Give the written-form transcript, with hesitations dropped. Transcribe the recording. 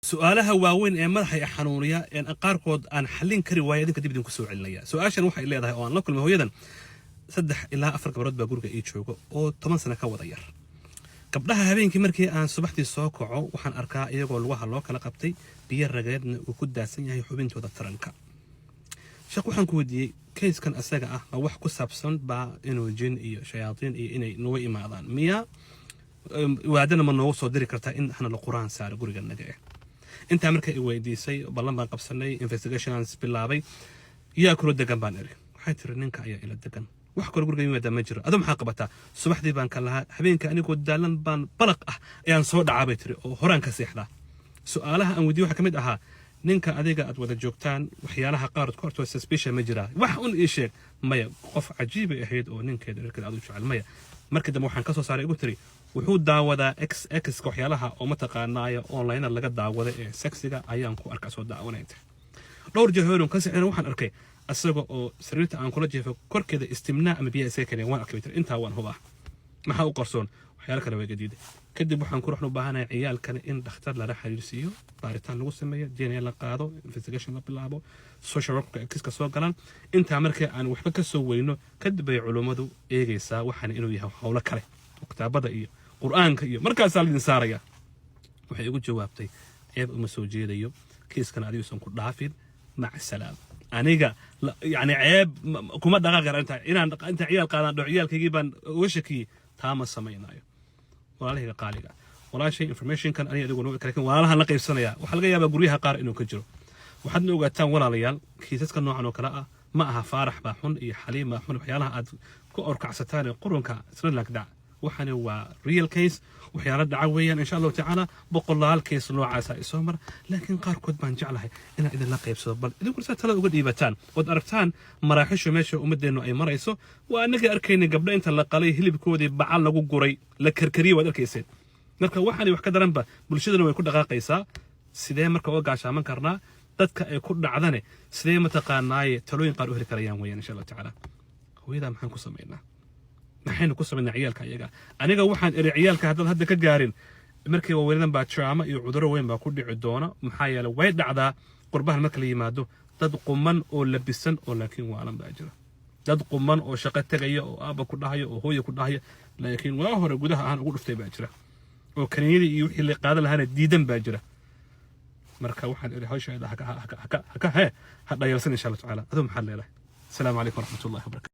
سؤالها waaweyn ee madaxa xanuuniya ee qaarkood aan xalin kari waayay idinka dib idin ku soo celinaya su'aashan waxay leedahay oo aan la kulmay hooyadan 3 ilaa 4 gabdhood baa guriga ii joogo oo 10 sano ka wada yar gabdhaha habeenkii markii aan subaxdii soo kaco waxaan arkaa iyagoo lugaha loo kala qabtay biyo ragaadna uu ku daasan yahay xubintooda taranka shaq waxaan ku weydiiyay keyskan asaga ah ma wax ku saabsan baa inuu jin iyo shayaatiin iyo inay noo imaadaan miya waadana ma noo soo diri kartaa in ahna la quraan saar guriga naga inta markay i weydiisay ballan baan qabsanay investigations bilaabay yaa kula degan baan iri waxay tiri ninka ayaa ila degan wax kale guriga yimaada ma jiro adoo maxaa qabataa subaxdii baan ka lahaa habeenka anigoo daalan baan balaq ah ayaan soo dhacaabay tiri oo horaan ka seexdaa su'aalaha aan weydiiyay waxa kamid ahaa ninka adiga aad wada joogtaan waxyaalaha qaar ku hortoo suspicion ma jira wax un ii sheeg maya qof cajiib ah ahayd oo ninkeeda reerkeeda aad u jecel maya markii dambe waxaan ka soo saaray igu tiri wuxuu daawadaa xx waxyaalaha oo mataqaanaayo online laga daawado ee sexiga ayaan ku arkaa soo daawanayta dhowr jeeroon ka sixin waxaan arkay asaga oo sariirta aan kula jeefo korkeeda istimnaa ama biyo isay kale waan arkay inta waan hubaa maxaa u qarsoon waxyaalo kale way gadiiday kadib waxaan ku ruuxnu baahanahay ciyaalkan in dhakhtar la xiriirsiyo baaritaan lagu sameeyo DNA la qaado investigation la bilaabo social work kiiska soo galaan inta markii aan waxba ka soo weyno kadib ay culimadu eegaysaa waxaan inuu yahay hawlo kale kitaabada iyo quraanka iyo markaas la idin saaraya waxay ugu jawaabtay ceeb uma soo jeedayo kiiskan adiisan ku dhaafin mac salaam aniga yani ceeb kuma dhaqaaqar inta ciyaal qaadan dhow ciyaalkaygii baan uga shakiyay taama sameeynayo walaalaha qaaliga walaashay information kan aniga adigu laakiin walaalaha la qaybsanaya waxa laga yaabaa guryaha qaar inuu ka jiro waxaad ogaataan walaalayaal kiisaska noocan oo kala ah ma aha faarax baa xun iyo xaliim baa xun waxyaalaha aad ku orkacsataan qurunka Sri Lanka waxana waa real case waxyaalo dhaca weeyaan insha Allah ta'ala boqolaal case noocaas ay soo mar laakiin qaar kood baan jeclahay inaan idin la qaybsado bal idinku tala uga dhiibataan wad aragtaan maraaxisho meesha ummadeenu ay marayso waa anaga arkaynay gabdho inta la qalay hilibkoodii bacal lagu guray la karkariyay wad arkayseen marka waxaan wax ka daranba bulshadana way ku dhaqaaqaysaa sidee marka oo gaashaaman karnaa dadka ay ku dhacdane sidee ma taqaanaaye talooyin qaar u heli karayaan weeyaan insha Allah ta'ala hooyada maxaan ku sameeynaa maxaynu ku sameynaa ciyaalka ayaga aniga waxaan iri ciyaalka hadda ka gaarin markii weeradan baa trauma iyo cudurro weyn baa ku dhici doona maxaa yeelay way dhacdaa qurbahan marka la yimaado dad quman oo labisan oo laakiin waalan baa jira dad quman oo shaqo tagaya oo aaba ku dhahayo oo hooyo ku dhahayo laakiin waa hore gudaha aan ugu dhuftay baa jira oo kaniiniyada iyo wixii la qaadan lahaana diidan baa jira marka waxaan iri hawsheeda ha dhayalsan insha Allah ta'ala adoo maxaa leeyahay assalaamu alaykum wa rahmatullahi wa barakatuh